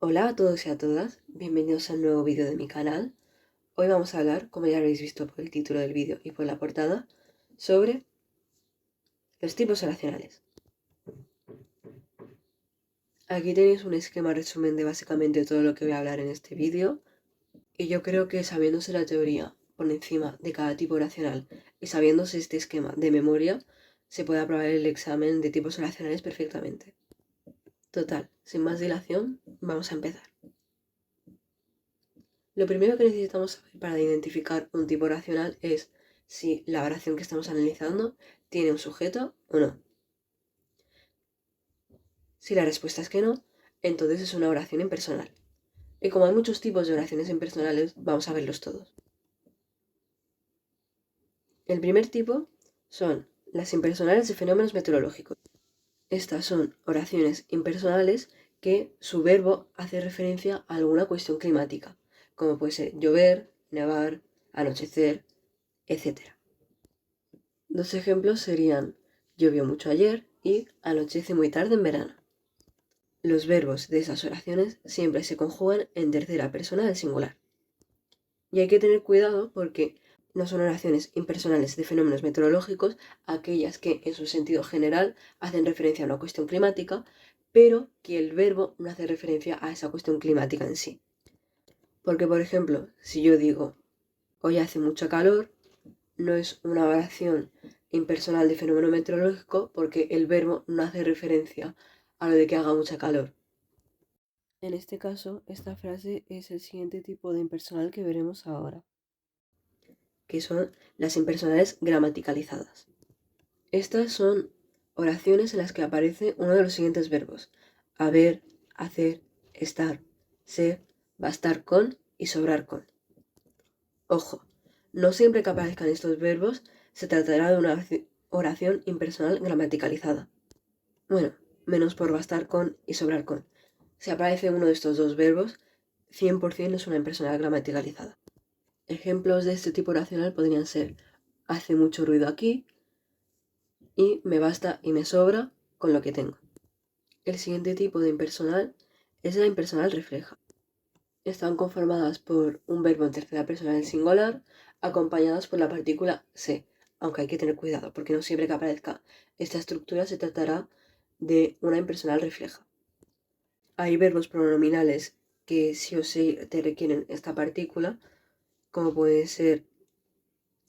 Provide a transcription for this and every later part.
Hola a todos y a todas, bienvenidos a un nuevo vídeo de mi canal. Hoy vamos a hablar, como ya habréis visto por el título del vídeo y por la portada, sobre los tipos oracionales. Aquí tenéis un esquema resumen de básicamente todo lo que voy a hablar en este vídeo, y yo creo que sabiéndose la teoría por encima de cada tipo oracional y sabiéndose este esquema de memoria, se puede aprobar el examen de tipos oracionales perfectamente. Total, sin más dilación, vamos a empezar. Lo primero que necesitamos saber para identificar un tipo oracional es si la oración que estamos analizando tiene un sujeto o no. Si la respuesta es que no, entonces es una oración impersonal. Y como hay muchos tipos de oraciones impersonales, vamos a verlos todos. El primer tipo son las impersonales de fenómenos meteorológicos. Estas son oraciones impersonales que su verbo hace referencia a alguna cuestión climática, como puede ser llover, nevar, anochecer, etc. Dos ejemplos serían llovió mucho ayer y anochece muy tarde en verano. Los verbos de esas oraciones siempre se conjugan en tercera persona del singular. Y hay que tener cuidado porque no son oraciones impersonales de fenómenos meteorológicos aquellas que en su sentido general hacen referencia a una cuestión climática, pero que el verbo no hace referencia a esa cuestión climática en sí. Porque, por ejemplo, si yo digo hoy hace mucha calor, no es una oración impersonal de fenómeno meteorológico porque el verbo no hace referencia a lo de que haga mucha calor. En este caso, esta frase es el siguiente tipo de impersonal que veremos ahora, que son las impersonales gramaticalizadas. Estas son oraciones en las que aparece uno de los siguientes verbos: haber, hacer, estar, ser, bastar con y sobrar con. Ojo, no siempre que aparezcan estos verbos se tratará de una oración impersonal gramaticalizada. Bueno, menos por bastar con y sobrar con. Si aparece uno de estos dos verbos, 100% es una impersonal gramaticalizada. Ejemplos de este tipo oracional podrían ser hace mucho ruido aquí y me basta y me sobra con lo que tengo. El siguiente tipo de impersonal es la impersonal refleja. Están conformadas por un verbo en tercera persona del singular, acompañadas por la partícula se, aunque hay que tener cuidado, porque no siempre que aparezca esta estructura se tratará de una impersonal refleja. Hay verbos pronominales que sí o sí te requieren esta partícula, como puede ser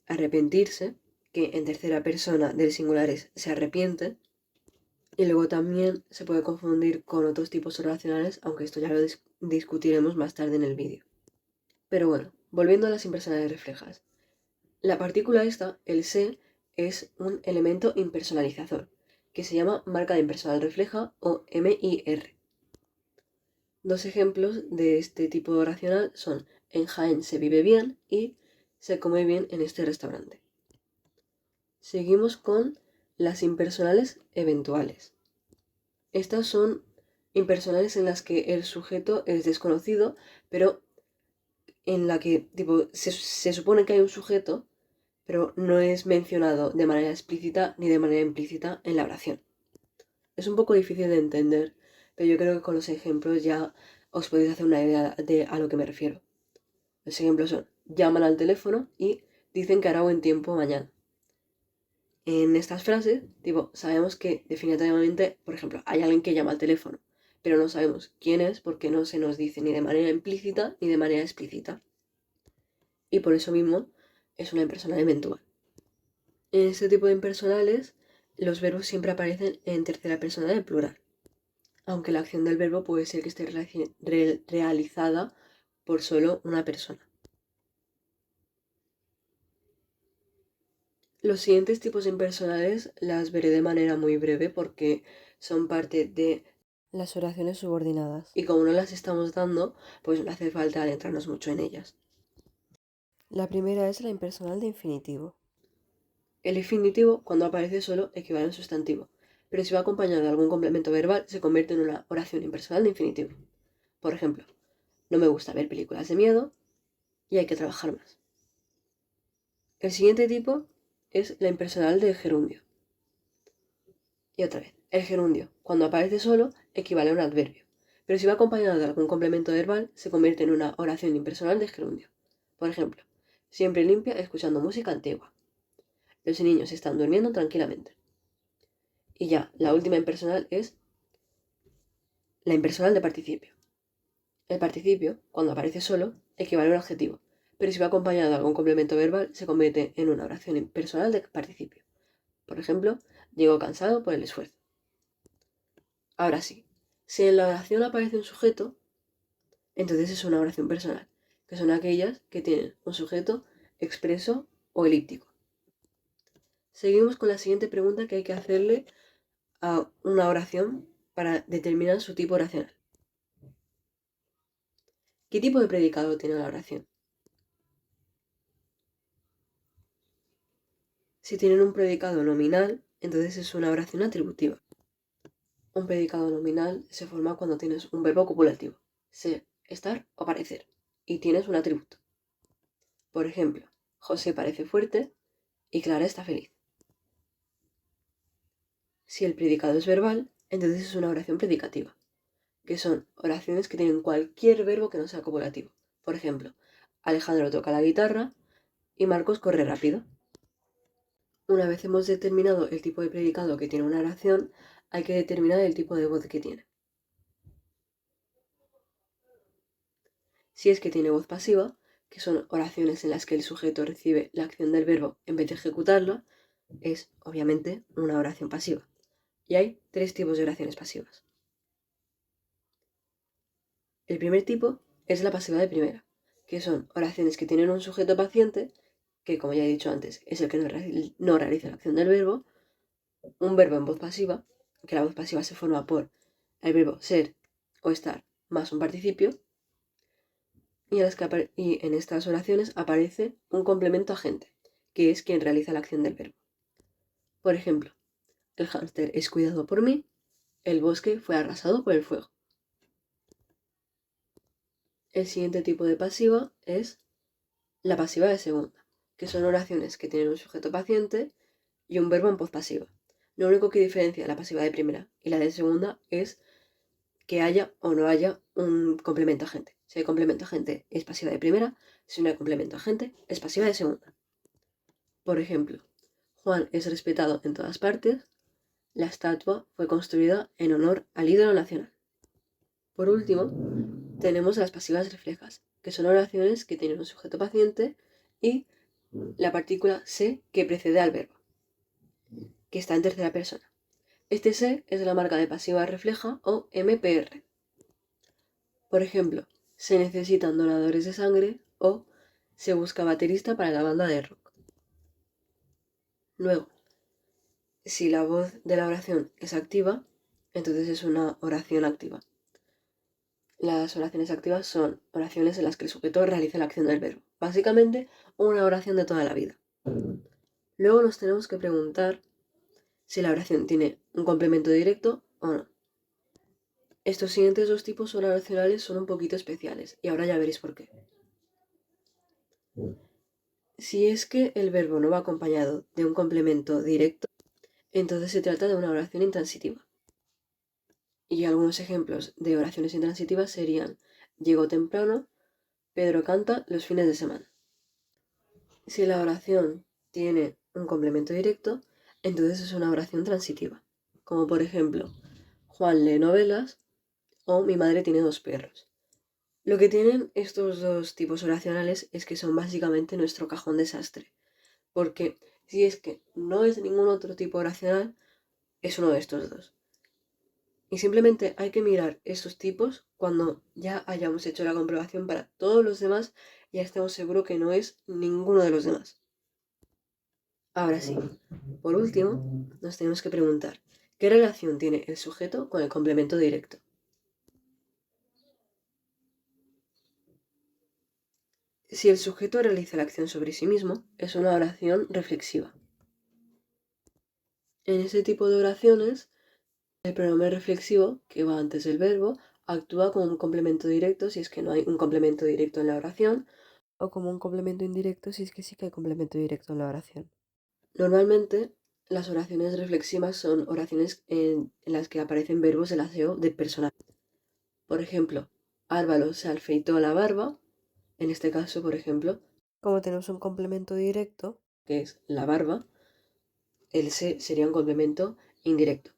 arrepentirse, que en tercera persona del singular es se arrepiente, y luego también se puede confundir con otros tipos oracionales, aunque esto ya lo discutiremos más tarde en el vídeo. Pero bueno, volviendo a las impersonales reflejas. La partícula esta, el se, es un elemento impersonalizador, que se llama marca de impersonal refleja o MIR. Dos ejemplos de este tipo de oracional son en Jaén se vive bien y se come bien en este restaurante. Seguimos con las impersonales eventuales. Estas son impersonales en las que el sujeto es desconocido, pero en la que se supone que hay un sujeto, pero no es mencionado de manera explícita ni de manera implícita en la oración. Es un poco difícil de entender, pero yo creo que con los ejemplos ya os podéis hacer una idea de a lo que me refiero. Los ejemplos son: llaman al teléfono y dicen que hará buen tiempo mañana. En estas frases, sabemos que definitivamente, por ejemplo, hay alguien que llama al teléfono, pero no sabemos quién es porque no se nos dice ni de manera implícita ni de manera explícita. Y por eso mismo es una impersonal eventual. En este tipo de impersonales, los verbos siempre aparecen en tercera persona del plural, aunque la acción del verbo puede ser que esté realizada por solo una persona. Los siguientes tipos de impersonales las veré de manera muy breve porque son parte de las oraciones subordinadas y como no las estamos dando, pues no hace falta adentrarnos mucho en ellas. La primera es la impersonal de infinitivo. El infinitivo, cuando aparece solo, equivale a un sustantivo, pero si va acompañado de algún complemento verbal, se convierte en una oración impersonal de infinitivo. Por ejemplo, no me gusta ver películas de miedo y hay que trabajar más. El siguiente tipo es la impersonal del gerundio. Y otra vez, el gerundio, cuando aparece solo, equivale a un adverbio, pero si va acompañado de algún complemento verbal, se convierte en una oración impersonal de gerundio. Por ejemplo, siempre limpia escuchando música antigua. Los niños están durmiendo tranquilamente. Y ya, la última impersonal es la impersonal de participio. El participio, cuando aparece solo, equivale a un adjetivo, pero si va acompañado de algún complemento verbal, se convierte en una oración impersonal de participio. Por ejemplo, llego cansado por el esfuerzo. Ahora sí, si en la oración aparece un sujeto, entonces es una oración personal, que son aquellas que tienen un sujeto expreso o elíptico. Seguimos con la siguiente pregunta que hay que hacerle a una oración para determinar su tipo oracional. ¿Qué tipo de predicado tiene la oración? Si tienen un predicado nominal, entonces es una oración atributiva. Un predicado nominal se forma cuando tienes un verbo copulativo, ser, estar o parecer, y tienes un atributo. Por ejemplo, José parece fuerte y Clara está feliz. Si el predicado es verbal, entonces es una oración predicativa, que son oraciones que tienen cualquier verbo que no sea copulativo. Por ejemplo, Alejandro toca la guitarra y Marcos corre rápido. Una vez hemos determinado el tipo de predicado que tiene una oración, hay que determinar el tipo de voz que tiene. Si es que tiene voz pasiva, que son oraciones en las que el sujeto recibe la acción del verbo en vez de ejecutarla, es obviamente una oración pasiva. Y hay tres tipos de oraciones pasivas. El primer tipo es la pasiva de primera, que son oraciones que tienen un sujeto paciente, que como ya he dicho antes, es el que no realiza la acción del verbo, un verbo en voz pasiva, que la voz pasiva se forma por el verbo ser o estar más un participio, y en estas oraciones aparece un complemento agente, que es quien realiza la acción del verbo. Por ejemplo, el hámster es cuidado por mí, el bosque fue arrasado por el fuego. El siguiente tipo de pasiva es la pasiva de segunda, que son oraciones que tienen un sujeto paciente y un verbo en voz pasiva. Lo único que diferencia la pasiva de primera y la de segunda es que haya o no haya un complemento agente. Si hay complemento agente es pasiva de primera, si no hay complemento agente es pasiva de segunda. Por ejemplo, Juan es respetado en todas partes, la estatua fue construida en honor al ídolo nacional. Por último, tenemos las pasivas reflejas, que son oraciones que tienen un sujeto paciente y la partícula se que precede al verbo, que está en tercera persona. Este se es la marca de pasiva refleja o MPR. Por ejemplo, se necesitan donadores de sangre o se busca baterista para la banda de rock. Luego, si la voz de la oración es activa, entonces es una oración activa. Las oraciones activas son oraciones en las que el sujeto realiza la acción del verbo. Básicamente, una oración de toda la vida. Luego nos tenemos que preguntar si la oración tiene un complemento directo o no. Estos siguientes dos tipos oracionales son un poquito especiales y ahora ya veréis por qué. Si es que el verbo no va acompañado de un complemento directo, entonces se trata de una oración intransitiva. Y algunos ejemplos de oraciones intransitivas serían: llegó temprano, Pedro canta los fines de semana. Si la oración tiene un complemento directo, entonces es una oración transitiva, como por ejemplo, Juan lee novelas o mi madre tiene dos perros. Lo que tienen estos dos tipos oracionales es que son básicamente nuestro cajón desastre, porque si es que no es ningún otro tipo oracional, es uno de estos dos. Y simplemente hay que mirar estos tipos cuando ya hayamos hecho la comprobación para todos los demás y ya estemos seguros que no es ninguno de los demás. Ahora sí, por último, nos tenemos que preguntar, ¿qué relación tiene el sujeto con el complemento directo? Si el sujeto realiza la acción sobre sí mismo, es una oración reflexiva. En ese tipo de oraciones, el pronombre reflexivo, que va antes del verbo, actúa como un complemento directo si es que no hay un complemento directo en la oración, o como un complemento indirecto si es que sí que hay complemento directo en la oración. Normalmente, las oraciones reflexivas son oraciones en las que aparecen verbos del aseo de personal. Por ejemplo, Álvaro se afeitó la barba. En este caso, por ejemplo, como tenemos un complemento directo, que es la barba, el se sería un complemento indirecto.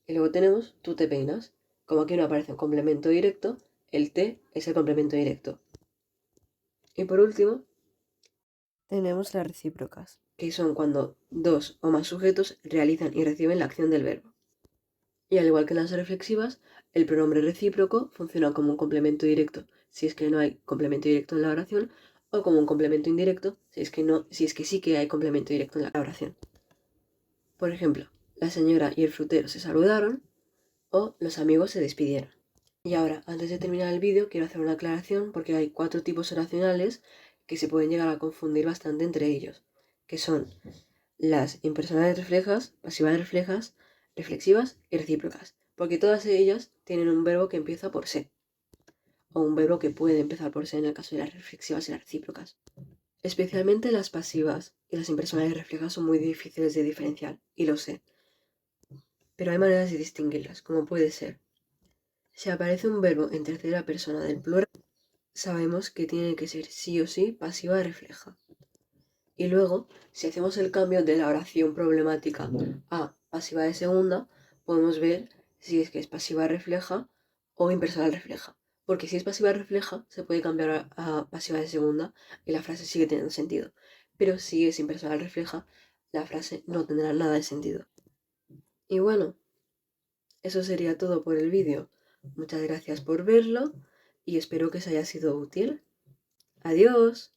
Y luego tenemos tú te peinas. Como aquí no aparece un complemento directo, el te es el complemento directo. Y por último, tenemos las recíprocas, que son cuando dos o más sujetos realizan y reciben la acción del verbo. Y al igual que en las reflexivas, el pronombre recíproco funciona como un complemento directo si es que no hay complemento directo en la oración, o como un complemento indirecto si es que sí que hay complemento directo en la oración. Por ejemplo, la señora y el frutero se saludaron o los amigos se despidieron. Y ahora, antes de terminar el vídeo, quiero hacer una aclaración porque hay 4 tipos oracionales que se pueden llegar a confundir bastante entre ellos, que son las impersonales reflejas, pasivas reflejas, reflexivas y recíprocas, porque todas ellas tienen un verbo que empieza por se, o un verbo que puede empezar por se en el caso de las reflexivas y las recíprocas. Especialmente las pasivas y las impersonales reflejas son muy difíciles de diferenciar, y lo sé. Pero hay maneras de distinguirlas, como puede ser: si aparece un verbo en tercera persona del plural, sabemos que tiene que ser sí o sí pasiva refleja. Y luego, si hacemos el cambio de la oración problemática a pasiva de segunda, podemos ver si es que es pasiva refleja o impersonal refleja. Porque si es pasiva refleja, se puede cambiar a pasiva de segunda y la frase sigue teniendo sentido. Pero si es impersonal refleja, la frase no tendrá nada de sentido. Y bueno, eso sería todo por el vídeo. Muchas gracias por verlo y espero que os haya sido útil. ¡Adiós!